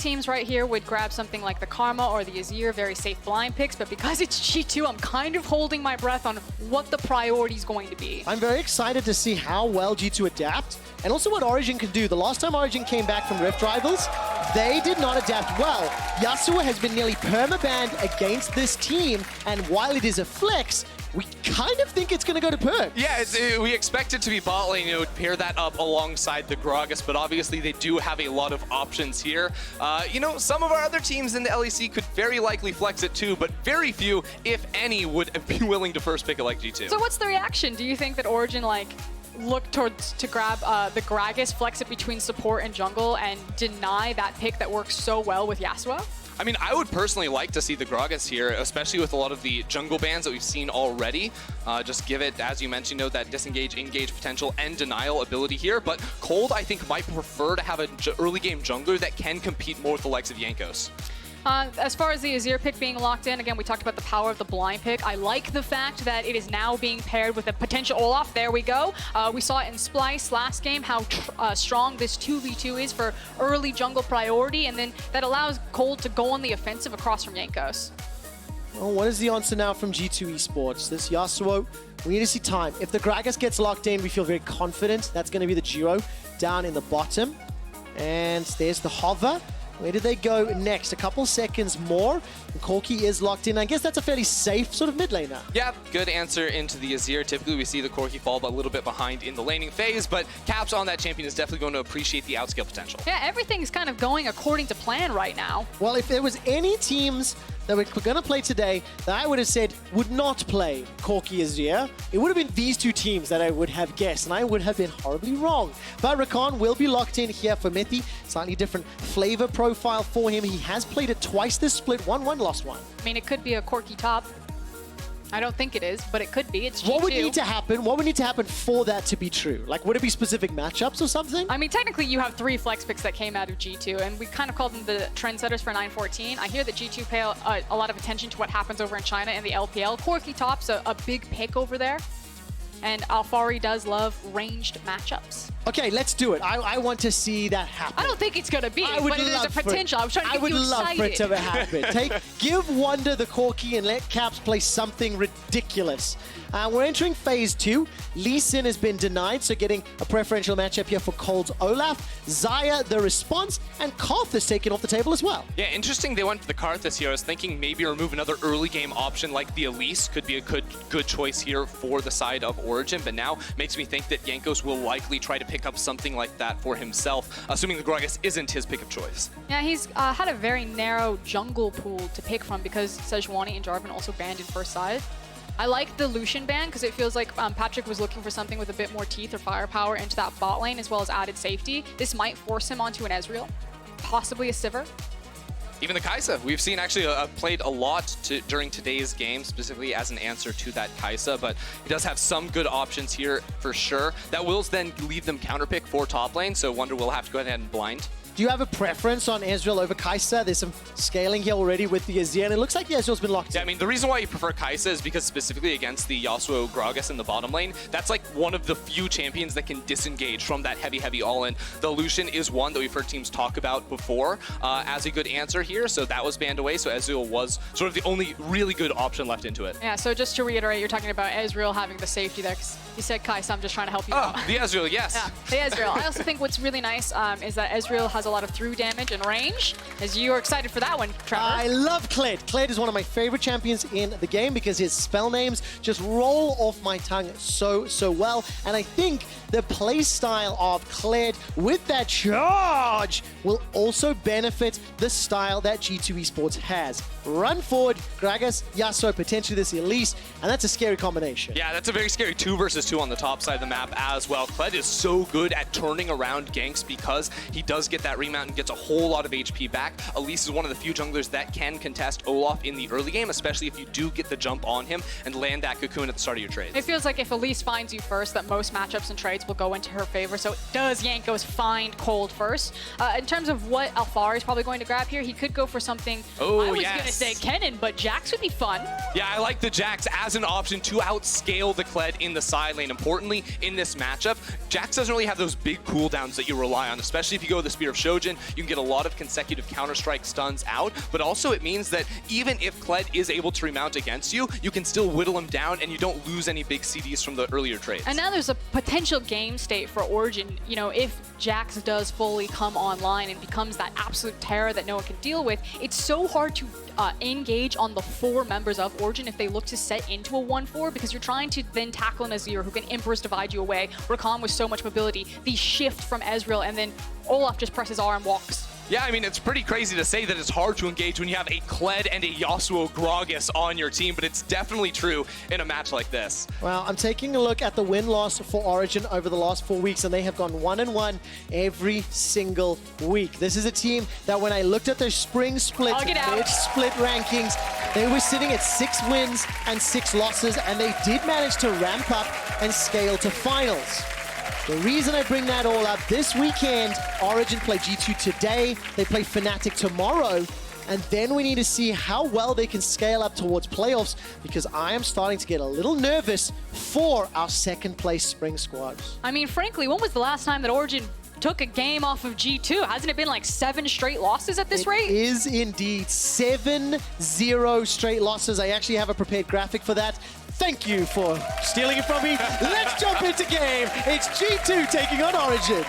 teams right here would grab something like the Karma or the Azir, very safe blind picks, but because it's G2, I'm kind of holding my breath on what the priority is going to be. I'm very excited to see how well G2 adapt, and also what Origen can do. The last time Origen came back from Rift Rivals, they did not adapt well. Yasuo has been nearly perma-banned against this team, and while it is a flex, we kind of think it's going to go to Perk. Yeah, we expect it to be bot lane, pair that up alongside the Gragas, but obviously they do have a lot of options here. Some of our other teams in the LEC could very likely flex it too, but very few, if any, would be willing to first pick it like G2. So what's the reaction? Do you think that Origen, look towards to grab the Gragas, flex it between support and jungle, and deny that pick that works so well with Yasuo? I mean, I would personally like to see the Gragas here, especially with a lot of the jungle bans that we've seen already. Just give it, as you mentioned, that disengage, engage potential, and denial ability here. But Kold, I think, might prefer to have an early game jungler that can compete more with the likes of Jankos. As far as the Azir pick being locked in, again, we talked about the power of the blind pick. I like the fact that it is now being paired with a potential Olaf. There we go. We saw it in Splice last game, how strong this 2v2 is for early jungle priority, and then that allows Kold to go on the offensive across from Jankos. Well, what is the answer now from G2 Esports? This Yasuo, we need to see time. If the Gragas gets locked in, we feel very confident. That's going to be the duo down in the bottom. And there's the hover. Where do they go next? A couple seconds more. And Corki is locked in. I guess that's a fairly safe sort of mid laner. Yeah, good answer into the Azir. Typically, we see the Corki fall a little bit behind in the laning phase, but Caps on that champion is definitely going to appreciate the outscale potential. Yeah, everything's kind of going according to plan right now. Well, if there was any teams that we're going to play today that I would have said would not play Corki Azir, it would have been these two teams that I would have guessed, and I would have been horribly wrong. But Rakan will be locked in here for Mithy. Slightly different flavor profile for him. He has played it twice this split. 1-1, lost one. I mean, it could be a Corki top. I don't think it is, but it could be. It's G2. What would need to happen? What would need to happen for that to be true? Like, would it be specific matchups or something? I mean, technically, you have 3 flex picks that came out of G2, and we kind of called them the trendsetters for 9-14. I hear that G2 pay a lot of attention to what happens over in China in the LPL. Corki top's a big pick over there, and Alphari does love ranged matchups. Okay, let's do it. I want to see that happen. I don't think it's going to be, but there's a potential. I was trying to get you excited. I would love for it to happen. Give Wunder the Corki and let Caps play something ridiculous. We're entering phase 2. Lee Sin has been denied, so getting a preferential matchup here for Kold's Olaf. Xayah, the response, and Karth is taken off the table as well. Yeah, interesting they went for the Karth this year. I was thinking maybe remove another early game option like the Elise could be a good choice here for the side of Origen, but now makes me think that Jankos will likely try to pick up something like that for himself, assuming the Gragas isn't his pick of choice. Yeah, he's had a very narrow jungle pool to pick from because Sejuani and Jarvan also banned in first side. I like the Lucian ban because it feels like Patrik was looking for something with a bit more teeth or firepower into that bot lane as well as added safety. This might force him onto an Ezreal, possibly a Sivir. Even the Kai'Sa, we've seen actually played a lot during today's game, specifically as an answer to that Kai'Sa, but he does have some good options here for sure. That will then leave them counterpick for top lane, so Wunder will have to go ahead and blind. Do you have a preference on Ezreal over Kai'Sa? There's some scaling here already with the Azir, and it looks like the Ezreal's been locked in. Yeah, I mean, the reason why you prefer Kai'Sa is because specifically against the Yasuo Gragas in the bottom lane, that's like one of the few champions that can disengage from that heavy all-in. The Lucian is one that we've heard teams talk about before as a good answer here, so that was banned away, so Ezreal was sort of the only really good option left into it. Yeah, so just to reiterate, you're talking about Ezreal having the safety there, because you said Kai'Sa, I'm just trying to help you out. The Ezreal, yes. Yeah, the Ezreal. I also think what's really nice is that Ezreal has a lot of through damage and range, as you are excited for that one, Trevor. I love Kled. Kled is one of my favorite champions in the game because his spell names just roll off my tongue so well. And I think the play style of Kled with that charge will also benefit the style that G2 Esports has. Run forward, Gragas, Yasuo, potentially this Elise, and that's a scary combination. Yeah, that's a very scary 2 versus 2 on the top side of the map as well. Kled is so good at turning around ganks because he does get that remount and gets a whole lot of HP back. Elise is one of the few junglers that can contest Olaf in the early game, especially if you do get the jump on him and land that cocoon at the start of your trade. It feels like if Elise finds you first, that most matchups and trades will go into her favor. So does Jankos find Kold first? In terms of what Alphari is probably going to grab here, he could go for something. Oh, I was going to say Kennen, but Jax would be fun. Yeah, I like the Jax as an option to outscale the Kled in the side lane. Importantly, in this matchup, Jax doesn't really have those big cooldowns that you rely on, especially if you go with the Spear of Shojin. You can get a lot of consecutive Counter-Strike stuns out, but also it means that even if Kled is able to remount against you, you can still whittle him down and you don't lose any big CDs from the earlier trades. And now there's a potential game state for Origen. You know, if Jax does fully come online and becomes that absolute terror that no one can deal with, it's so hard to engage on the 4 members of Origen if they look to set into a 1-4, because you're trying to then tackle an Azir who can Empress divide you away, Rakan with so much mobility, the shift from Ezreal, and then Olaf just presses R and walks. Yeah, I mean, it's pretty crazy to say that it's hard to engage when you have a Kled and a Yasuo Gragas on your team, but it's definitely true in a match like this. Well, I'm taking a look at the win-loss for Origen over the last 4 weeks, and they have gone 1-1 every single week. This is a team that when I looked at their spring split, mid-split rankings, they were sitting at 6 wins and 6 losses, and they did manage to ramp up and scale to finals. The reason I bring that all up, this weekend, Origen play G2 today, they play Fnatic tomorrow, and then we need to see how well they can scale up towards playoffs, because I am starting to get a little nervous for our second place spring squad. I mean, frankly, when was the last time that Origen took a game off of G2? Hasn't it been like 7 straight losses at this rate? It is indeed 7-0 straight losses. I actually have a prepared graphic for that. Thank you for stealing it from me. Let's jump into game. It's G2 taking on Origen.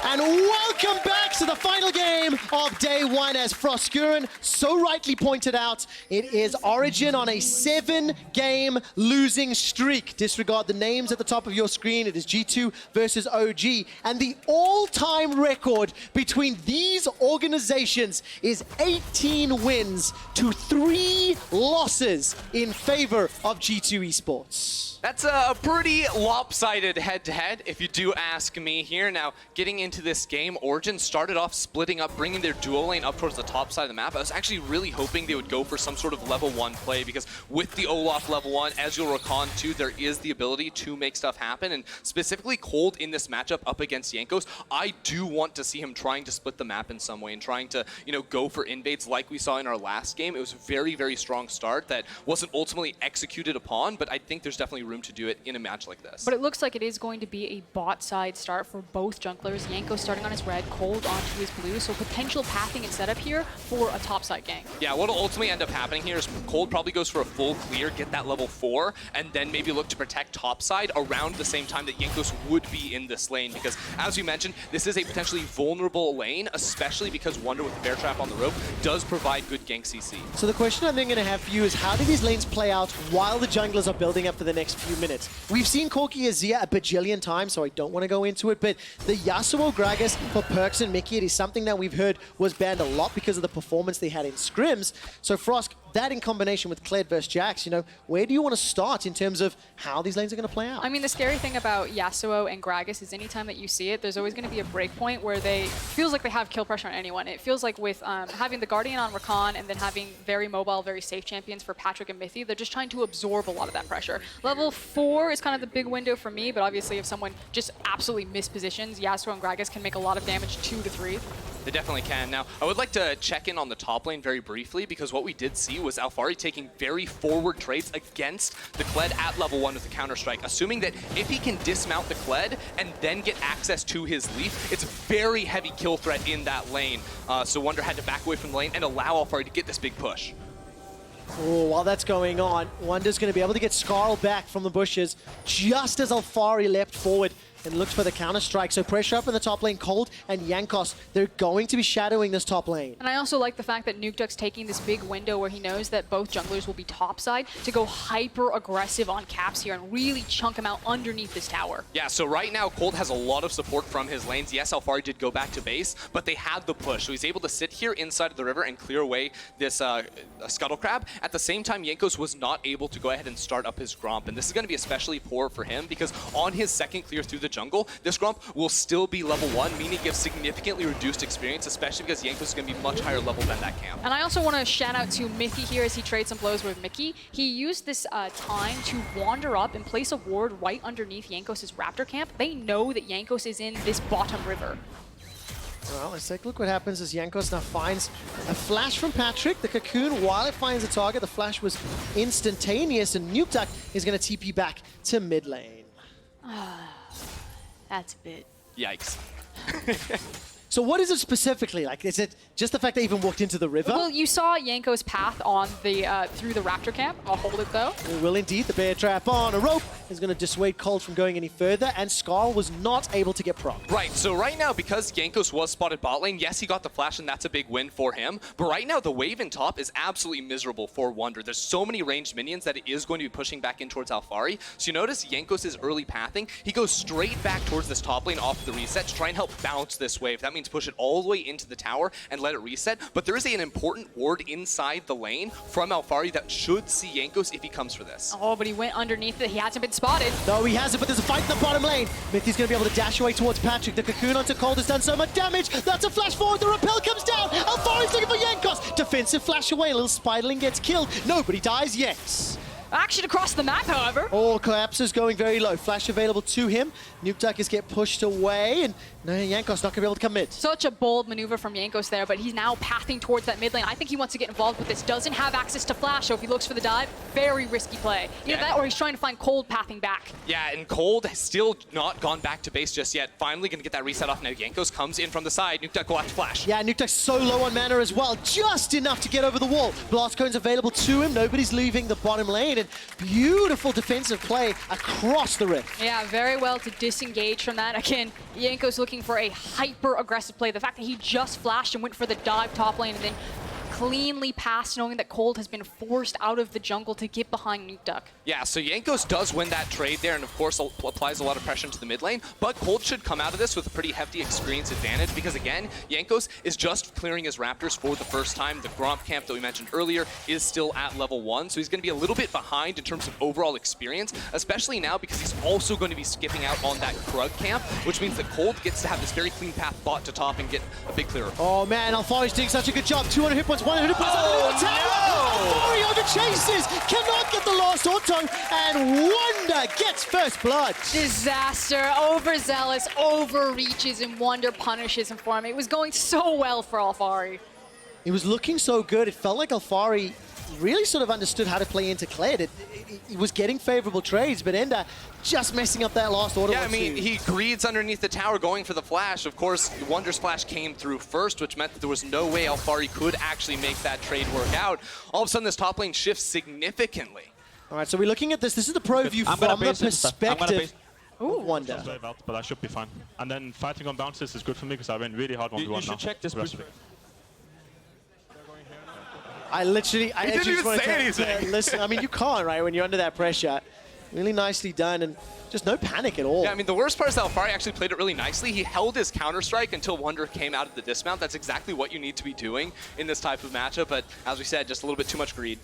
And welcome back to the final game of day 1. As Froskurinn so rightly pointed out, it is Origen on a 7-game losing streak. Disregard the names at the top of your screen. It is G2 versus OG. And the all-time record between these organizations is 18 wins to 3 losses in favor of G2 eSports. That's a pretty lopsided head-to-head, if you do ask me here. Now, getting into this game, Origen started off splitting up, bringing their duo lane up towards the top side of the map. I was actually really hoping they would go for some sort of level 1 play, because with the Olaf level 1, Ezreal Rakan 2, there is the ability to make stuff happen. And specifically Kold in this matchup up against Jankos, I do want to see him trying to split the map in some way and trying to, you know, go for invades like we saw in our last game. It was a very, very strong start that wasn't ultimately executed upon, but I think there's definitely room to do it in a match like this. But it looks like it is going to be a bot side start for both junglers. Jankos starting on his red, Kold onto his blue, so potential pathing and setup here for a top side gank. Yeah, what'll ultimately end up happening here is Kold probably goes for a full clear, get that level 4, and then maybe look to protect top side around the same time that Jankos would be in this lane, because as you mentioned, this is a potentially vulnerable lane, especially because Wunder with the bear trap on the rope does provide good gank CC. So the question I'm then going to have for you is, how do these lanes play out while the junglers are building up for the next few minutes? We've seen Corki Azir a bajillion times, so I don't want to go into it, but the Yasuo Gragas for PerkZ and Mithy, it is something that we've heard was banned a lot because of the performance they had in scrims. So Frosk, that in combination with Kled versus Jax, you know, where do you want to start in terms of how these lanes are going to play out? I mean, the scary thing about Yasuo and Gragas is anytime that you see it, there's always going to be a break point where they feels like they have kill pressure on anyone. It feels like with having the Guardian on Rakan and then having very mobile, very safe champions for Patrik and Mithy, they're just trying to absorb a lot of that pressure. Level 4 is kind of the big window for me, but obviously if someone just absolutely mispositions, Yasuo and Gragas can make a lot of damage 2 to 3. They definitely can. Now, I would like to check in on the top lane very briefly, because what we did see was Alphari taking very forward trades against the Kled at level 1 with the Counter-Strike, assuming that if he can dismount the Kled and then get access to his leaf, it's a very heavy kill threat in that lane. So Wunder had to back away from the lane and allow Alphari to get this big push. Oh, while that's going on, Wunder's going to be able to get Skarl back from the bushes just as Alphari leapt forward and looks for the counter-strike. So pressure up in the top lane. Kold and Jankos, they're going to be shadowing this top lane. And I also like the fact that Nukeduck's taking this big window where he knows that both junglers will be topside to go hyper-aggressive on Caps here and really chunk him out underneath this tower. Yeah, so right now, Kold has a lot of support from his lanes. Yes, Alphari did go back to base, but they had the push. So he's able to sit here inside of the river and clear away this Scuttle Crab. At the same time, Jankos was not able to go ahead and start up his Gromp. And this is going to be especially poor for him because on his second clear through the jungle, this Grump will still be level 1, meaning he gives significantly reduced experience, especially because Jankos is going to be much higher level than that camp. And I also want to shout out to Mithy here as he trades some blows with Mickey. He used this time to wander up and place a ward right underneath Jankos' Raptor camp. They know that Jankos is in this bottom river. Well, let's take a look what happens as Jankos now finds a flash from Patrik. The cocoon, while it finds a target, the flash was instantaneous, and Nukeduck is going to TP back to mid lane. That's a bit... Yikes. So what is it specifically? Like, is it just the fact they even walked into the river? Well, you saw Jankos' path on the through the Raptor camp. I'll hold it though. It will indeed. The bear trap on a rope is going to dissuade Kold from going any further, and Skarl was not able to get proc. Right, so right now, because Jankos was spotted bot lane, yes, he got the flash, and that's a big win for him. But right now, the wave in top is absolutely miserable for Wunder. There's so many ranged minions that it is going to be pushing back in towards Alphari. So you notice Jankos' early pathing, he goes straight back towards this top lane off the reset to try and help bounce this wave. That means push it all the way into the tower and let it reset. But there is an important ward inside the lane from Alphari that should see Jankos if he comes for this. Oh, but he went underneath it. He hasn't been spotted. No, he hasn't, but there's a fight in the bottom lane. Mithy's going to be able to dash away towards Patrik. The cocoon onto Kold has done so much damage. That's a flash forward. The rappel comes down. Alphari's looking for Jankos. Defensive flash away. A little Spiderling gets killed. Nobody dies yet. Action across the map, however. Oh, Collapse is going very low. Flash available to him. Nukeduck is get pushed away, and no, Jankos not going to be able to come mid. Such a bold maneuver from Jankos there, but he's now pathing towards that mid lane. I think he wants to get involved with this. Doesn't have access to flash, so if he looks for the dive, very risky play. Either that or he's trying to find Kold pathing back. Yeah, and Kold has still not gone back to base just yet. Finally going to get that reset off now. Jankos comes in from the side. Nukeduck will have to flash. Yeah, Nukeduck's so low on mana as well. Just enough to get over the wall. Blast cone's available to him. Nobody's leaving the bottom lane, and beautiful defensive play across the rift. Yeah, very well to disengage from that. Again, Jankos looking for a hyper-aggressive play. The fact that he just flashed and went for the dive top lane and then cleanly passed, knowing that Kold has been forced out of the jungle to get behind Nukeduck. Yeah, so Jankos does win that trade there, and of course applies a lot of pressure into the mid lane, but Kold should come out of this with a pretty hefty experience advantage, because again, Jankos is just clearing his Raptors for the first time. The Gromp camp that we mentioned earlier is still at level 1, so he's going to be a little bit behind in terms of overall experience, especially now because he's also going to be skipping out on that Krug camp, which means that Kold gets to have this very clean path bot to top and get a big clearer. Oh man, Alphari's doing such a good job. 200 hit points, 100 hit points underneath the tower. Alphari over chases, cannot get the last auto, and Wunder gets first blood. Disaster, overzealous, overreaches, and Wunder punishes him for him. It was going so well for Alphari. It was looking so good. It felt like Alphari really sort of understood how to play into Kled. He was getting favorable trades, but Ender just messing up that last auto. Yeah, I mean, he greeds underneath the tower going for the flash. Of course, Wunder's flash came through first, which meant that there was no way Alphari could actually make that trade work out. All of a sudden, this top lane shifts significantly. All right, so we're looking at this. This is the pro view from the perspective of Wunder. But I should be fine. And then fighting on bounces is good for me because I went really hard 1v1 now. You should check this. I literally didn't even just say want to anything. listen. I mean, you can't, right, when you're under that pressure. Really nicely done, and just no panic at all. Yeah, I mean, the worst part is that Alphari actually played it really nicely. He held his counter-strike until Wunder came out of the dismount. That's exactly what you need to be doing in this type of matchup, but as we said, just a little bit too much greed.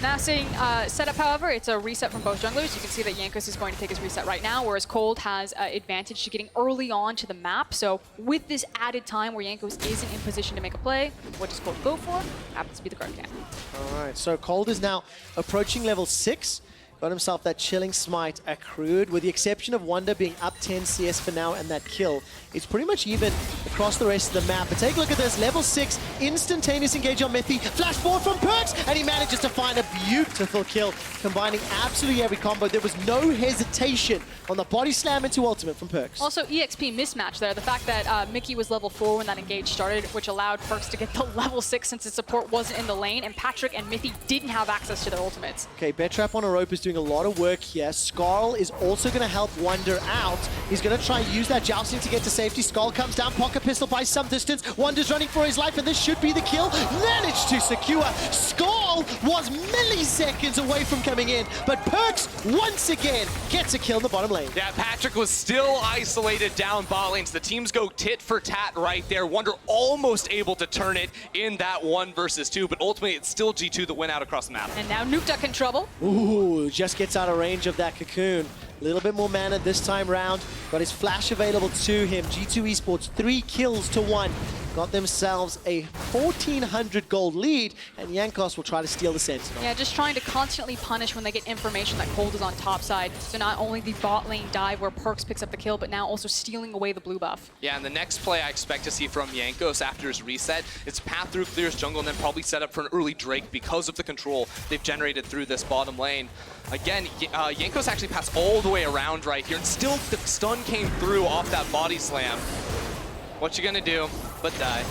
Now seeing setup, however, it's a reset from both junglers. You can see that Jankos is going to take his reset right now, whereas Kold has advantage to getting early on to the map. So with this added time where Jankos isn't in position to make a play, what does Kold go for? Happens to be the guard camp. All right, so Kold is now approaching level 6. Got himself that chilling smite accrued, with the exception of Wunder being up 10 CS for now and that kill. It's pretty much even across the rest of the map. But take a look at this, level 6, instantaneous engage on Mithy, flash forward from PerkZ, and he manages to find a beautiful kill, combining absolutely every combo. There was no hesitation on the body slam into ultimate from PerkZ. Also, EXP mismatch there. The fact that Mickey was level 4 when that engage started, which allowed PerkZ to get the level 6 since his support wasn't in the lane, and Patrik and Mithy didn't have access to their ultimates. Okay, bear trap on a rope is doing a lot of work here. Skarl is also going to help Wunder out. He's going to try and use that jousting to get to safety. Skarl comes down, pocket pistol by some distance. Wunder's running for his life, and this should be the kill. Managed to secure. Skarl was milliseconds away from coming in, but PerkZ once again gets a kill in the bottom lane. Yeah, Patrik was still isolated down bot lanes. The teams go tit for tat right there. Wunder almost able to turn it in that 1 versus 2, but ultimately it's still G2 that went out across the map. And now Nukeduck in trouble. Ooh, just gets out of range of that cocoon. A little bit more mana this time round. Got his flash available to him. G2 Esports 3 kills to 1. Got themselves a 1,400 gold lead, and Jankos will try to steal the Sentinel. Yeah, just trying to constantly punish when they get information that Kold is on top side. So not only the bot lane dive where PerkZ picks up the kill, but now also stealing away the blue buff. Yeah, and the next play I expect to see from Jankos after his reset is path through clears jungle and then probably set up for an early Drake because of the control they've generated through this bottom lane. Again, Jankos actually passed all the way around right here, and still the stun came through off that body slam. What you gonna do but die?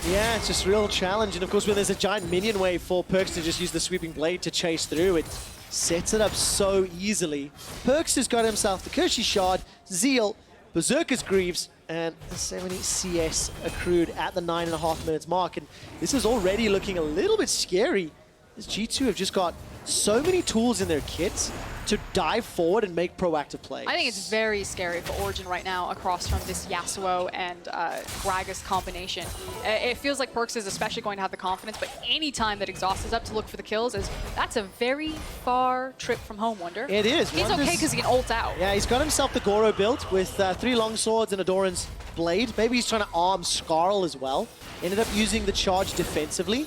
Yeah, it's just real challenge. And of course, when there's a giant minion wave for PerkZ to just use the sweeping blade to chase through, it sets it up so easily. PerkZ has got himself the Kershi Shard, Zeal, Berserker's Greaves, and the 70 CS accrued at the 9.5 minutes mark. And this is already looking a little bit scary, as G2 have just got so many tools in their kits to dive forward and make proactive plays. I think it's very scary for Origen right now across from this Yasuo and Gragas combination. It feels like PerkZ is especially going to have the confidence, but any time that Exhaust is up to look for the kills, that's a very far trip from home, Wunder. It is. He's okay because he can ult out. Yeah, he's got himself the Goro build with 3 long swords and a Doran's blade. Maybe he's trying to arm Skarl as well. Ended up using the charge defensively.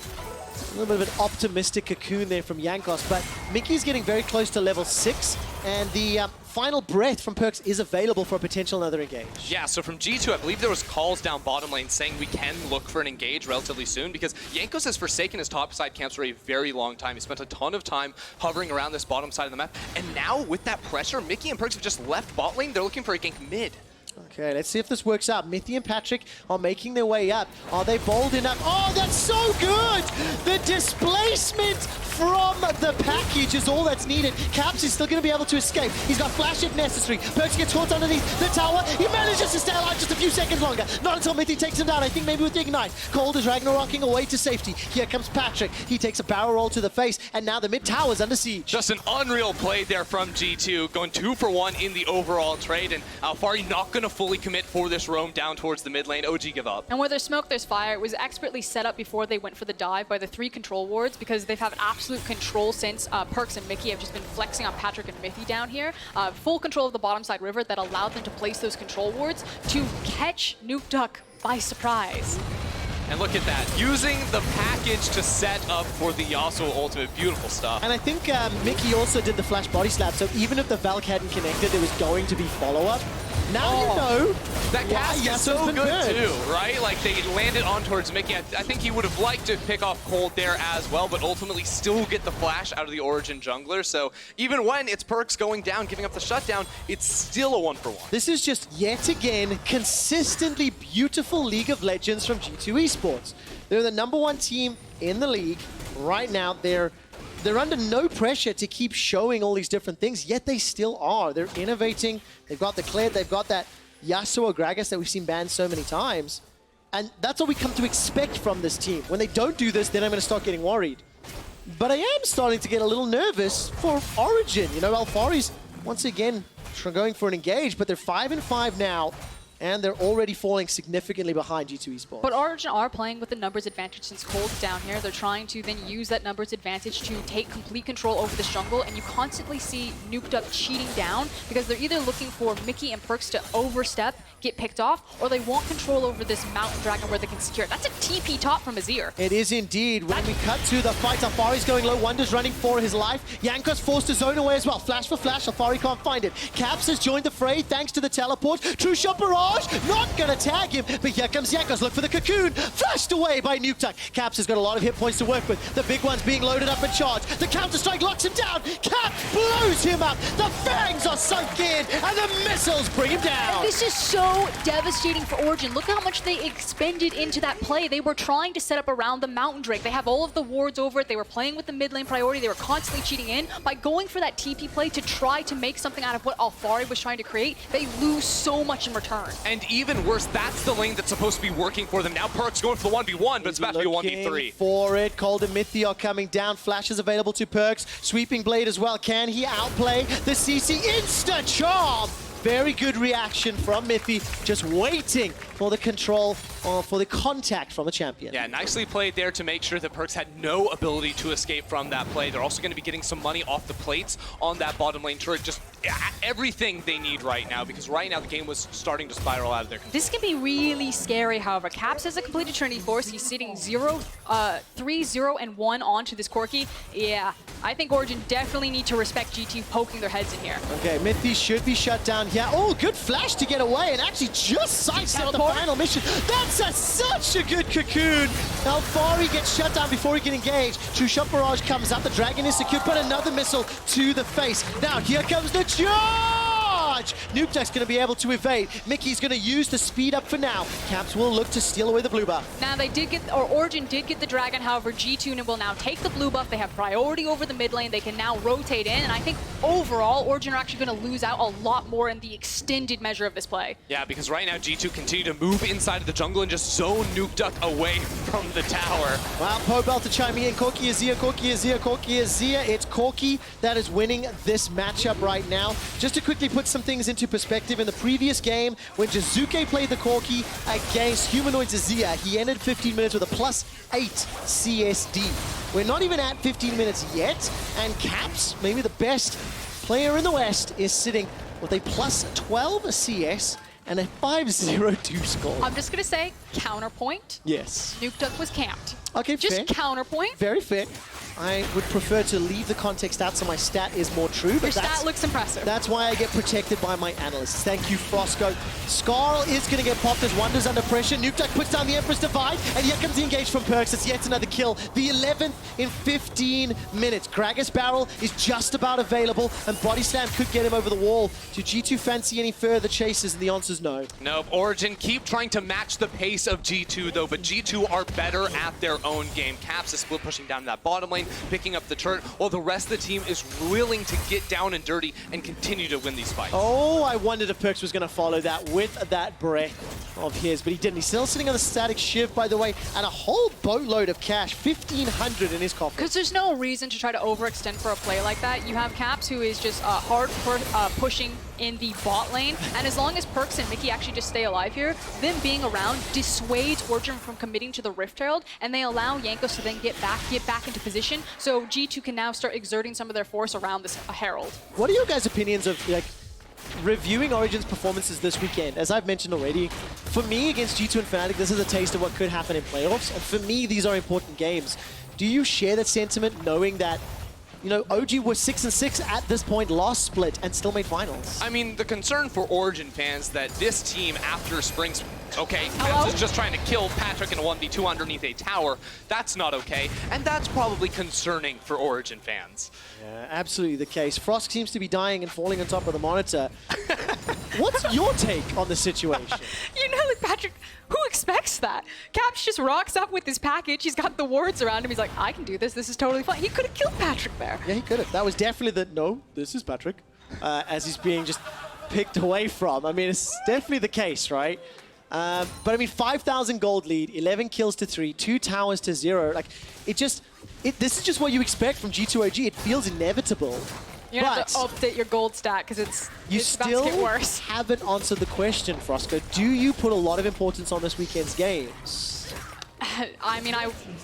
A little bit of an optimistic cocoon there from Jankos, but Mickey's getting very close to level 6, and the final breath from PerkZ is available for a potential another engage. Yeah, so from G2, I believe there was calls down bottom lane saying we can look for an engage relatively soon, because Jankos has forsaken his top side camps for a very long time. He spent a ton of time hovering around this bottom side of the map, and now with that pressure, Mithy and PerkZ have just left bot lane. They're looking for a gank mid. Okay, let's see if this works out. Mithy and Patrik are making their way up. Are they bold enough? Oh, that's so good! The displacement from the package is all that's needed. Caps is still going to be able to escape. He's got flash if necessary. PerkZ gets caught underneath the tower. He manages to stay alive just a few seconds longer. Not until Mithy takes him down. I think maybe with the Ignite. Kold is Ragnaroking away to safety. Here comes Patrik. He takes a barrel roll to the face, and now the mid tower is under siege. Just an unreal play there from G2, going 2 for 1 in the overall trade, and Alphari not going to fully commit for this roam down towards the mid lane. OG give up. And where there's smoke, there's fire. It was expertly set up before they went for the dive by the 3 control wards, because they've had absolute control since PerkZ and Mickey have just been flexing on Patrik and Mithy down here. Full control of the bottom side river that allowed them to place those control wards to catch Nukeduck by surprise. And look at that, using the package to set up for the Yasuo ultimate. Beautiful stuff. And I think Mickey also did the flash body slap, so even if the Valk hadn't connected, there was going to be follow-up. Now you know that cast is so been good too, right? Like they landed on towards Mickey. I think he would have liked to pick off Kold there as well, but ultimately still get the flash out of the Origen jungler. So even when it's PerkZ going down, giving up the shutdown, it's still a 1-for-1. This is just yet again consistently beautiful League of Legends from G2 Esports. They're the #1 team in the league right now. They're under no pressure to keep showing all these different things, yet they still are. They're innovating. They've got the Kled, they've got that Yasuo Gragas that we've seen banned so many times. And that's what we come to expect from this team. When they don't do this, then I'm going to start getting worried. But I am starting to get a little nervous for Origen. You know, Alphari's once again going for an engage, but they're 5-5 now. And they're already falling significantly behind G2 Esports. But Origen are playing with the numbers advantage since Kold's down here. They're trying to then use that numbers advantage to take complete control over this jungle, and you constantly see Nukeduck cheating down because they're either looking for Mickey and PerkZ to overstep, get picked off, or they want control over this mountain dragon where they can secure it. That's a TP top from Azir. It is indeed. When we cut to the fight, Alphari's going low, Wunder's running for his life. Jankos forced to zone away as well. Flash for flash, Alphari can't find it. Caps has joined the fray thanks to the teleport. True shot barrage, not gonna tag him, but here comes Jankos. Look for the cocoon, flashed away by Nukeduck. Caps has got a lot of hit points to work with. The big one's being loaded up and charged. The counter-strike locks him down. Caps blows him up. The fangs are sunk in, and the missiles bring him down. And this is so devastating for Origen. Look how much they expended into that play. They were trying to set up around the mountain drake. They have all of the wards over it. They were playing with the mid lane priority. They were constantly cheating in. By going for that TP play to try to make something out of what Alphari was trying to create, they lose so much in return. And even worse, that's the lane that's supposed to be working for them. Now PerkZ going for the 1v1, but it's about to be a 1v3. For it, Kold and Mithy are coming down. Flash is available to PerkZ. Sweeping blade as well. Can he outplay the CC? Insta charm Very good reaction from Mithy, just waiting for the control, or for the contact from the champion. Yeah, nicely played there to make sure that PerkZ had no ability to escape from that play. They're also going to be getting some money off the plates on that bottom lane turret. Just everything they need right now, because right now the game was starting to spiral out of their control. This can be really scary, however. Caps has a completed Trinity Force. He's sitting 3, 0, and 1 onto this Corki. Yeah, I think Origen definitely need to respect G2 poking their heads in here. Okay, Mithy should be shut down here. Oh, good flash to get away and actually just sidestep the final mission. That's such a good cocoon. Alphari gets shut down before he can engage. True Shot Barrage comes up. The dragon is secured, but another missile to the face. Now here comes the charge! Nukeduck's going to be able to evade. Mickey's going to use the speed up for now. Caps will look to steal away the blue buff. Now they did get, or Origen did get the dragon, however G2 will now take the blue buff. They have priority over the mid lane. They can now rotate in, and I think overall Origen are actually going to lose out a lot more in the extended measure of this play. Yeah, because right now G2 continue to move inside of the jungle and just zone Nukeduck away from the tower. Wow, Pobel to chime in. Corki Azir, Corki Azir, Corki Azir. It's Corki that is winning this matchup right now. Just to quickly put some things into perspective, in the previous game, when Jizuke played the Corki against Humanoid's Azir, he ended 15 minutes with a +8 CSD. We're not even at 15 minutes yet, and Caps, maybe the best player in the West, is sitting with a +12 CS and a 5-0-2 score. I'm just going to say, counterpoint. Yes. Nukeduck was camped. Okay, just fair. Counterpoint. Very fair. I would prefer to leave the context out so my stat is more true. But your stat looks impressive. That's why I get protected by my analysts. Thank you, Frosco. Skarl is going to get popped as Wunder's under pressure. Nukeduck puts down the Empress Divide, and here comes the engage from PerkZ. It's yet another kill. The 11th in 15 minutes. Gragas barrel is just about available, and Body Slam could get him over the wall. Do G2 fancy any further chases? And the answer's no. Nope. Origen keep trying to match the pace of G2, though, but G2 are better at their own game. Caps is split pushing down that bottom lane, picking up the turret, while the rest of the team is willing to get down and dirty and continue to win these fights. Oh, I wondered if PerkZ was going to follow that with that breath of his, but he didn't. He's still sitting on the static shiv, by the way, and a whole boatload of cash, 1,500 in his coffin. Because there's no reason to try to overextend for a play like that. You have Caps, who is just pushing in the bot lane, and as long as PerkZ and Mickey actually just stay alive here, them being around dissuades Origen from committing to the Rift Herald, and they allow Jankos to then get back into position, so G2 can now start exerting some of their force around this Herald. What are your guys' opinions of, like, reviewing Origen's performances this weekend? As I've mentioned already, for me, against G2 and Fnatic, this is a taste of what could happen in playoffs, and for me, these are important games. Do you share that sentiment, knowing that, you know, OG was 6-6 at this point, lost split, and still made finals? I mean, the concern for Origen fans that this team, after Spring's, okay, Hello? is just trying to kill Patrik in a 1v2 underneath a tower. That's not okay, and that's probably concerning for Origen fans. Yeah, absolutely the case. Frost seems to be dying and falling on top of the monitor. What's your take on the situation? You know, like, Patrik, who expects that? Caps just rocks up with his package. He's got the wards around him. He's like, I can do this. This is totally fine. He could have killed Patrik there. Yeah, he could have. That was definitely the, no, this is Patrik, as he's being just picked away from. I mean, it's definitely the case, right? But I mean, 5,000 gold lead, 11 kills to 3, 2 towers to 0. Like, this is just what you expect from G2 OG. It feels inevitable. You're going to have to update your gold stat because it's about to get worse. Haven't answered the question, Frosco. Do you put a lot of importance on this weekend's games? I mean,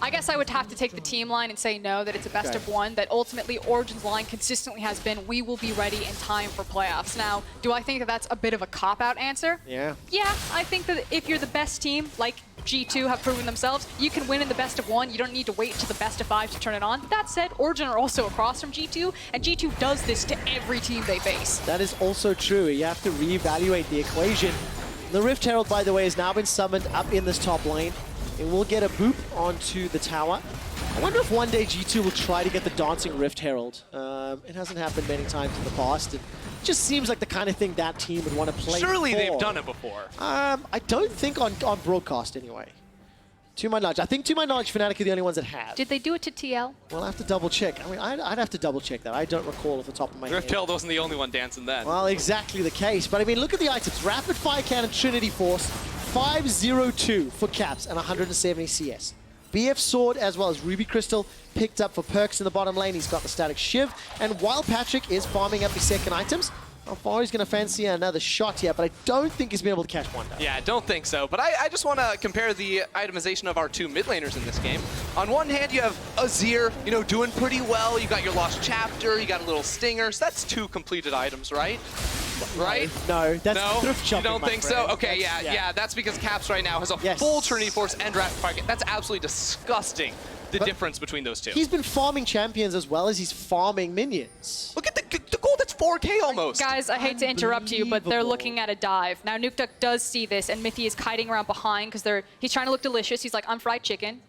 I guess I would have to take the team line and say no, that it's a best of one, that ultimately Origen's line consistently has been, we will be ready in time for playoffs. Now, do I think that that's a bit of a cop-out answer? Yeah. Yeah, I think that if you're the best team, like G2 have proven themselves, you can win in the best of one. You don't need to wait to the best of 5 to turn it on. That said, Origen are also across from G2, and G2 does this to every team they face. That is also true. You have to reevaluate the equation. The Rift Herald, by the way, has now been summoned up in this top lane. It will get a boop onto the tower. I wonder if one day G2 will try to get the Dancing Rift Herald. It hasn't happened many times in the past. It just seems like the kind of thing that team would want to play Surely for. they've done it before. I don't think on broadcast anyway. To my knowledge. I think to my knowledge, Fnatic are the only ones that have. Did they do it to TL? Well, I have to double check. I mean, I'd have to double check that. I don't recall off the top of my head. Rift Herald wasn't the only one dancing then. Well, exactly the case. But I mean, look at the items. Rapid Fire Cannon, Trinity Force, 502 for Caps and 170 CS. BF Sword as well as Ruby Crystal picked up for PerkZ in the bottom lane. He's got the Static Shiv. And while Patrik is farming up his second items, Alphari's going to fancy another shot here, but I don't think he's been able to catch Wunder. Yeah, I don't think so. But I just want to compare the itemization of our two mid laners in this game. On one hand, you have Azir, you know, doing pretty well. You got your Lost Chapter, you got a little Stinger. So that's 2 completed items, right? Right? No, that's No? thrift You shopping, don't my think friend. so? Okay, That's- yeah. That's because Caps right now has a Yes. full Trinity Force and Rapid Fire. That's absolutely disgusting, the difference between those two. He's been farming champions as well as he's farming minions. Look at the gold, that's 4K almost. Guys, I hate to interrupt you, but they're Unbelievable. looking at a dive. Now, Nukeduck does see this, and Mithy is kiting around behind because he's trying to look delicious. He's like, I'm fried chicken.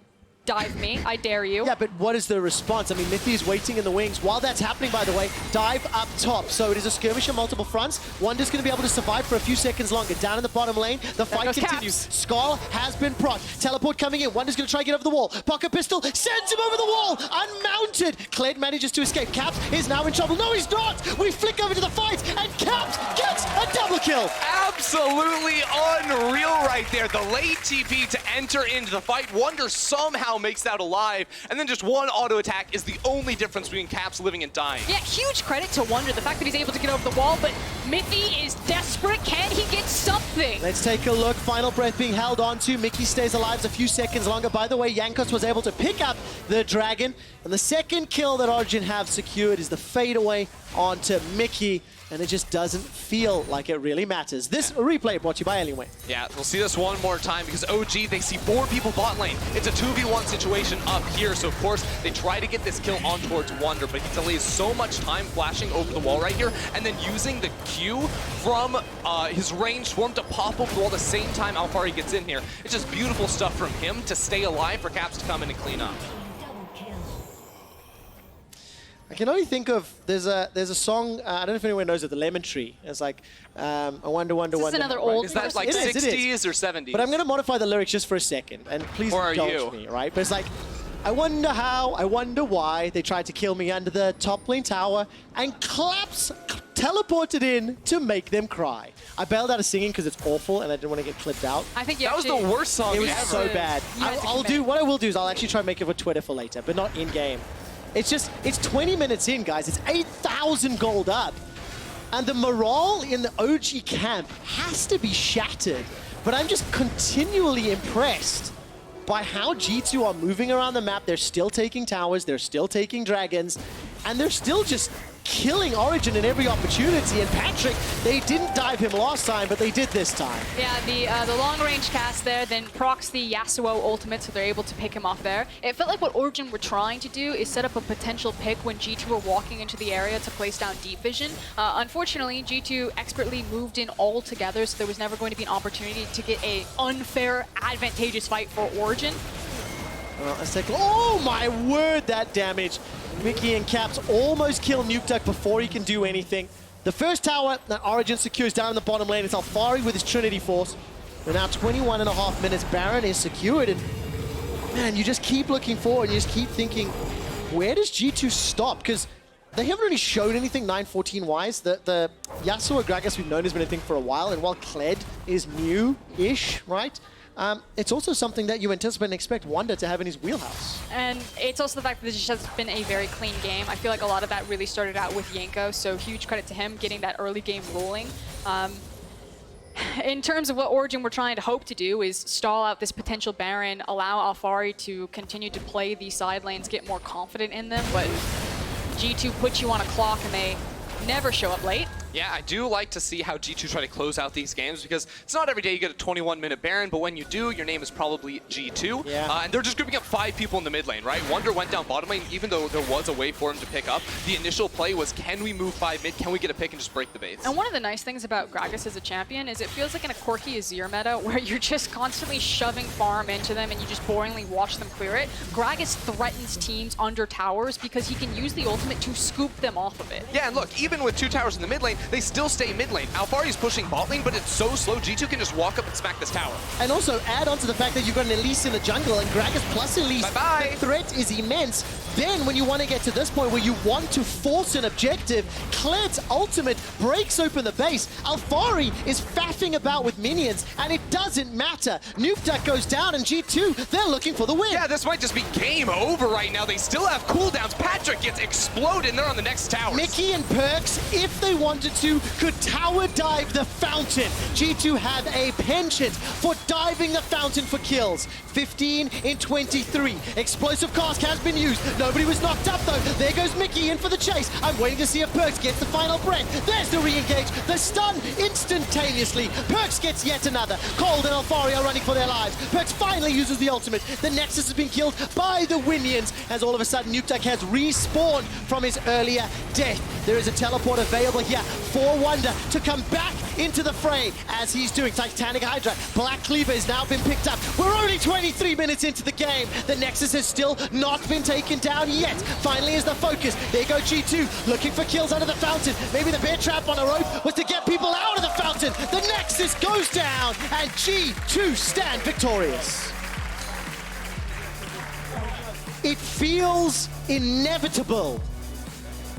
Dive me. I dare you. Yeah, but what is the response? I mean, Mithy is waiting in the wings. While that's happening, by the way, dive up top. So it is a skirmish on multiple fronts. Wunder's going to be able to survive for a few seconds longer. Down in the bottom lane, the fight goes continues. Caps. Skull has been proc. Teleport coming in. Wunder's going to try to get over the wall. Pocket pistol sends him over the wall. Unmounted. Kled manages to escape. Caps is now in trouble. No, he's not. We flick over to the fight, and Caps gets a double kill. Absolutely unreal right there. The late TP to enter into the fight. Wunder somehow makes that alive. And then just one auto attack is the only difference between Caps living and dying. Yeah, huge credit to Wunder, the fact that he's able to get over the wall, but Mithy is desperate. Can he get something? Let's take a look. Final breath being held on to. Mickey stays alive a few seconds longer. By the way, Jankos was able to pick up the dragon. And the second kill that Origen have secured is the fadeaway onto Mickey. And it just doesn't feel like it really matters. This replay brought to you by Alienway. Yeah, we'll see this one more time because OG, they see 4 people bot lane. It's a 2v1 situation up here, so of course they try to get this kill on towards Wunder, but he delays so much time flashing over the wall right here and then using the Q from his range swarm to pop over the wall at the same time Alphari gets in here. It's just beautiful stuff from him to stay alive for Caps to come in and clean up. I can only think of, there's a song, I don't know if anyone knows it, The Lemon Tree. It's like, I wonder, This is another old Is that like It is, it 60s or 70s? But I'm going to modify the lyrics just for a second, and please Or are indulge you? me, right? But it's like, I wonder how, I wonder why they tried to kill me under the top lane tower, and Claps teleported in to make them cry. I bailed out of singing because it's awful, and I didn't want to get clipped out. I think you that was the actually- worst song It was ever. so bad. You had to commit. What I will do is I'll actually try and make it for Twitter for later, but not in-game. It's just, it's 20 minutes in, guys. It's 8,000 gold up. And the morale in the OG camp has to be shattered. But I'm just continually impressed by how G2 are moving around the map. They're still taking towers, they're still taking dragons, and they're still just killing Origen in every opportunity. And Patrik, they didn't dive him last time, but they did this time. Yeah, the long-range cast there, then procs the Yasuo ultimate, so they're able to pick him off there. It felt like what Origen were trying to do is set up a potential pick when G2 were walking into the area to place down deep vision. Unfortunately, G2 expertly moved in all together, so there was never going to be an opportunity to get an unfair, advantageous fight for Origen. Let's take a look. Oh my word, that damage. Mickey and Caps almost kill Nukeduck before he can do anything. The first tower that Origen secures down in the bottom lane is Alphari with his Trinity Force. We're now 21.5 minutes. Baron is secured, and man, you just keep looking forward. You just keep thinking, where does G2 stop? Because they haven't really showed anything 9-14-wise. The Yasuo Gragas we've known has been a thing for a while, and while Kled is new-ish, right? It's also something that you anticipate and expect Wunder to have in his wheelhouse. And it's also the fact that this just has been a very clean game. I feel like a lot of that really started out with Jankos, so huge credit to him getting that early game rolling. In terms of what Origen were trying to hope to do is stall out this potential Baron, allow Alphari to continue to play these side lanes, get more confident in them, but G2 puts you on a clock and they never show up late. Yeah, I do like to see how G2 try to close out these games because it's not every day you get a 21-minute Baron, but when you do, your name is probably G2. Yeah. And they're just grouping up 5 people in the mid lane, right? Wunder went down bottom lane, even though there was a way for him to pick up. The initial play was, can we move 5 mid? Can we get a pick and just break the base? And one of the nice things about Gragas as a champion is it feels like in a Corki Azir meta where you're just constantly shoving farm into them and you just boringly watch them clear it. Gragas threatens teams under towers because he can use the ultimate to scoop them off of it. Yeah, and look, even with 2 towers in the mid lane, they still stay mid lane. Alphari's pushing bot lane, but it's so slow, G2 can just walk up and smack this tower. And also add on to the fact that you've got an Elise in the jungle, and Gragas plus Elise. Bye-bye. The threat is immense. then when you want to get to this point where you want to force an objective, Kled's ultimate breaks open the base. Alphari is faffing about with minions, and it doesn't matter. Nukeduck goes down, and G2, they're looking for the win. Yeah, this might just be game over right now. They still have cooldowns. Patrik gets exploded, and they're on the next tower. Mithy and PerkZ, if they wanted to, could tower dive the fountain. G2 have a penchant for diving the fountain for kills. 15 in 23. Explosive cask has been used. Nobody was knocked up, though. There goes Mithy in for the chase. I'm waiting to see if PerkZ gets the final breath. There's the re-engage. The stun instantaneously. PerkZ gets yet another. Kold and Alphari are running for their lives. PerkZ finally uses the ultimate. The Nexus has been killed by the Winions, as all of a sudden Nukeduck has respawned from his earlier death. There is a teleport available here for Wunder to come back into the fray, as he's doing. Titanic Hydra. Black Cleaver has now been picked up. We're only 23 minutes into the game. The Nexus has still not been taken down yet. Finally is the focus. There go G2, looking for kills under the fountain. Maybe the bear trap on a rope was to get people out of the fountain. The Nexus goes down, and G2 stand victorious. It feels inevitable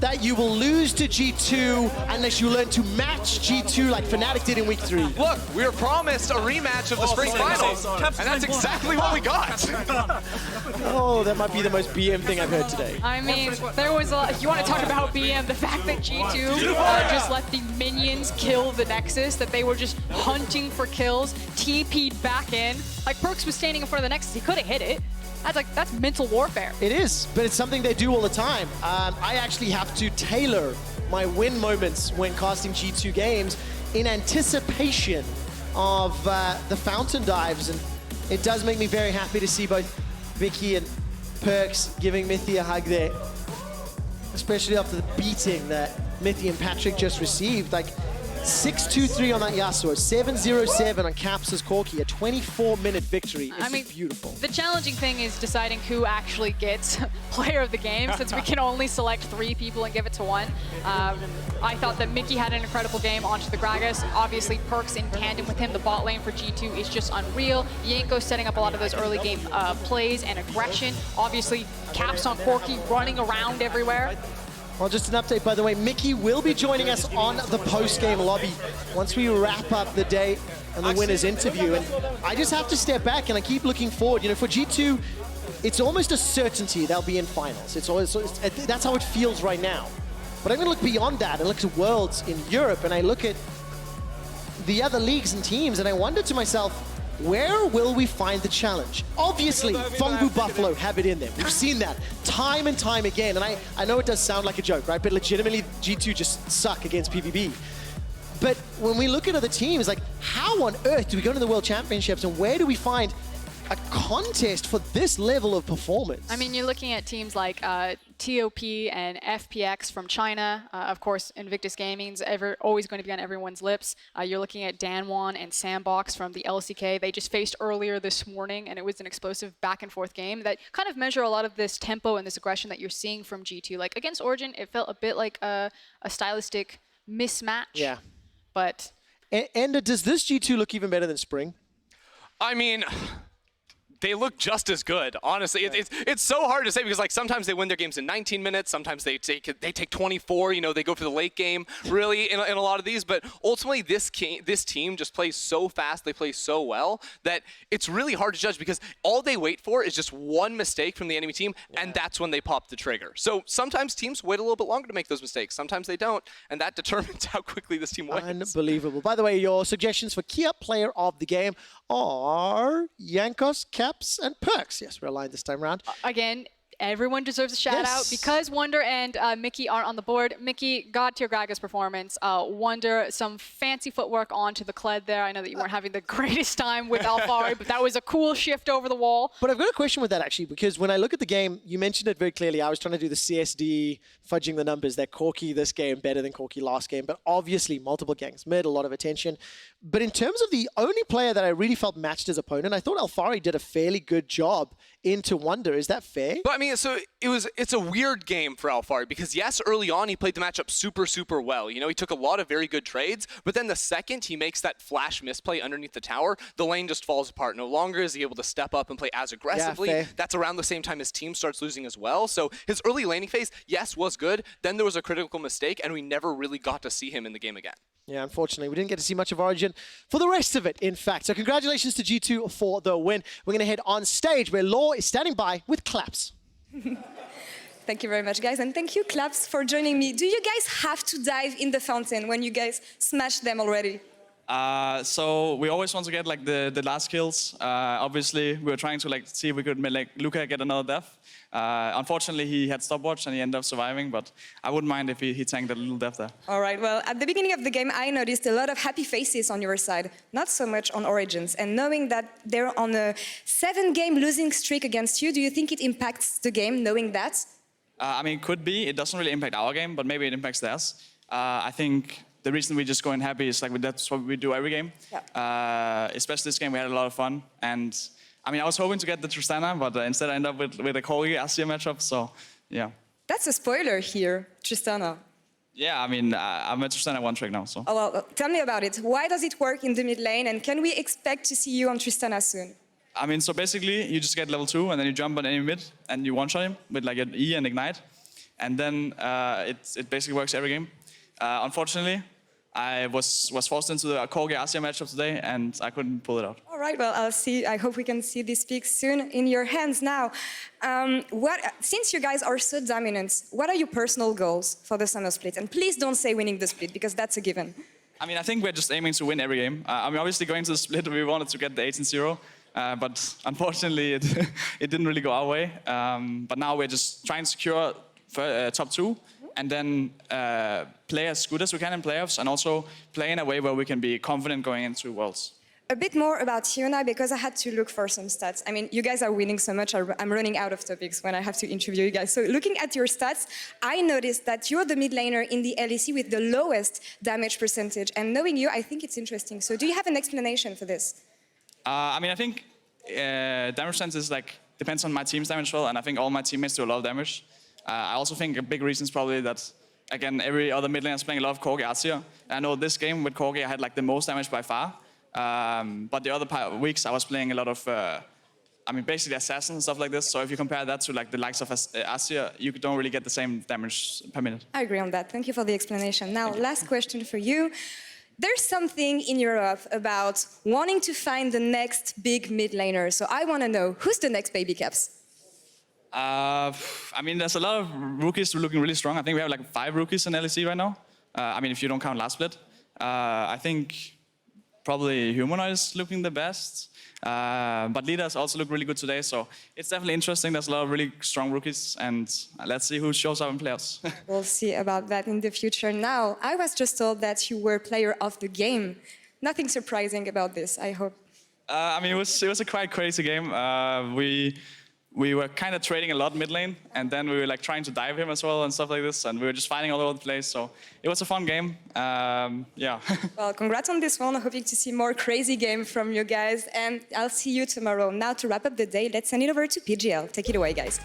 that you will lose to G2 unless you learn to match G2 like Fnatic did in week 3. Look, we were promised a rematch of the spring finals, and that's exactly what we got. Oh, that might be the most BM thing I've heard today. I mean, there was a, you want to talk about BM, the fact that G2 just let the minions kill the Nexus, that they were just hunting for kills, TP'd back in. Like, PerkZ was standing in front of the Nexus, he couldn't hit it. That's mental warfare. It is, but it's something they do all the time. I actually have to tailor my win moments when casting G2 games in anticipation of the fountain dives, and it does make me very happy to see both Vicky and PerkZ giving Mithy a hug there, especially after the beating that Mithy and Patrik just received. Like, 6-2-3 on that Yasuo, 7-0-7 on Caps' Corki, a 24-minute victory. It's beautiful. The challenging thing is deciding who actually gets player of the game, since we can only select 3 people and give it to one. I thought that Mithy had an incredible game onto the Gragas. Obviously, PerkZ in tandem with him, the bot lane for G2 is just unreal. Jankos setting up a lot of those early game plays and aggression. Obviously, Caps on Corki running around everywhere. Well, just an update, by the way, Mithy will be joining us on the post-game lobby once we wrap up the day and the winner's interview. And I just have to step back, and I keep looking forward. You know, for G2, it's almost a certainty they'll be in finals. That's how it feels right now. But I'm going to look beyond that and look at Worlds in Europe, and I look at the other leagues and teams, and I wonder to myself, where will we find the challenge? Obviously, Fungu Buffalo have it in them. We've seen that time and time again. And I know it does sound like a joke, right? But legitimately, G2 just suck against PvP. But when we look at other teams, like, how on earth do we go to the World Championships, and where do we find a contest for this level of performance? I mean, you're looking at teams like TOP and FPX from China. Of course, Invictus Gaming's always going to be on everyone's lips. You're looking at Danwon and Sandbox from the LCK. They just faced earlier this morning, and it was an explosive back and forth game that kind of measure a lot of this tempo and this aggression that you're seeing from G2. Like, against Origen, it felt a bit like a stylistic mismatch. Yeah. But... And does this G2 look even better than Spring? I mean... they look just as good, honestly. It's so hard to say, because like sometimes they win their games in 19 minutes, sometimes they take 24. You know, they go for the late game really in a lot of these. But ultimately, this team just plays so fast, they play so well that it's really hard to judge, because all they wait for is just one mistake from the enemy team, and that's when they pop the trigger. So sometimes teams wait a little bit longer to make those mistakes. Sometimes they don't, and that determines how quickly this team wins. Unbelievable. By the way, your suggestions for Kia player of the game are Jankos, Caps, and PerkZ. Yes, we're aligned this time around. Again, everyone deserves a shout out because Wunder and Mithy are on the board. Mithy, God tier Gragas performance. Wunder, some fancy footwork onto the Kled there. I know that you weren't having the greatest time with Alphari, but that was a cool shift over the wall. But I've got a question with that, actually, because when I look at the game, you mentioned it very clearly. I was trying to do the CSD, fudging the numbers, that Corki this game better than Corki last game, but obviously multiple ganks mid, a lot of attention. But in terms of the only player that I really felt matched his opponent, I thought Alphari did a fairly good job into Wunder. Is that fair? But I mean, so it's a weird game for Alphari because yes, early on he played the matchup super well. You know, he took a lot of very good trades, but then the second he makes that flash misplay underneath the tower, the lane just falls apart. No longer is he able to step up and play as aggressively. Yeah, that's around the same time his team starts losing as well. So his early laning phase, yes, was good. Then there was a critical mistake and we never really got to see him in the game again. Yeah, unfortunately, we didn't get to see much of Origen for the rest of it, in fact. So congratulations to G2 for the win. We're going to head on stage where Law is standing by with claps. Thank you very much, guys. And thank you, Claps, for joining me. Do you guys have to dive in the fountain when you guys smash them already? So we always want to get like the last kills. Obviously, we were trying to like see if we could make Luca get another death. Unfortunately, he had stopwatch and he ended up surviving, but I wouldn't mind if he tanked a little death there. All right, well, at the beginning of the game, I noticed a lot of happy faces on your side, not so much on Origen's. And knowing that they're on a 7-game losing streak against you, do you think it impacts the game, knowing that? I mean, it could be. It doesn't really impact our game, but maybe it impacts theirs. I think the reason we just go in happy is like that's what we do every game. Yeah. Especially this game, we had a lot of fun. And I mean, I was hoping to get the Tristana, but instead I ended up with a Corki Azir matchup. So, yeah. That's a spoiler here, Tristana. Yeah, I mean, I'm at Tristana one trick now. So. Oh, well, tell me about it. Why does it work in the mid lane, and can we expect to see you on Tristana soon? I mean, so basically, you just get level 2, and then you jump on any mid, and you one-shot him with like an E and Ignite. And then it basically works every game. Unfortunately, I was forced into the Corki Azir matchup today, and I couldn't pull it out. All right, well, I'll see. I hope we can see these picks soon in your hands now. Since you guys are so dominant, what are your personal goals for the summer split? And please don't say winning the split, because that's a given. I mean, I think we're just aiming to win every game. I mean, obviously, going to the split, we wanted to get the 18-0. But unfortunately, it didn't really go our way. But now we're just trying to secure top 2 and then play as good as we can in playoffs and also play in a way where we can be confident going into Worlds. A bit more about you now, because I had to look for some stats. I mean, you guys are winning so much, I'm running out of topics when I have to interview you guys. So looking at your stats, I noticed that you're the mid laner in the LEC with the lowest damage percentage. And knowing you, I think it's interesting. So do you have an explanation for this? I mean, I think damage sense is like depends on my team's damage well, and I think all my teammates do a lot of damage. I also think a big reason is probably that, again, every other mid laner is playing a lot of Corki Azir. I know this game with Corki I had like the most damage by far, but the other weeks I was playing a lot of, I mean, basically assassins and stuff like this. So if you compare that to like the likes of Azir, you don't really get the same damage per minute. I agree on that. Thank you for the explanation. Now, last question for you. There's something in Europe about wanting to find the next big mid laner. So I want to know, who's the next baby caps? I mean, there's a lot of rookies looking really strong. I think we have like 5 rookies in LEC right now. I mean, if you don't count last split. I think probably Humanoid is looking the best. But leaders also look really good today. So it's definitely interesting. There's a lot of really strong rookies. And let's see who shows up in playoffs. We'll see about that in the future. Now, I was just told that you were player of the game. Nothing surprising about this, I hope. I mean, it was a quite crazy game. We were kind of trading a lot mid lane, and then we were like trying to dive him as well and stuff like this, and we were just fighting all over the place. So it was a fun game. Yeah. Well, congrats on this one. Hoping to see more crazy game from you guys, and I'll see you tomorrow. Now to wrap up the day, let's send it over to PGL. Take it away, guys.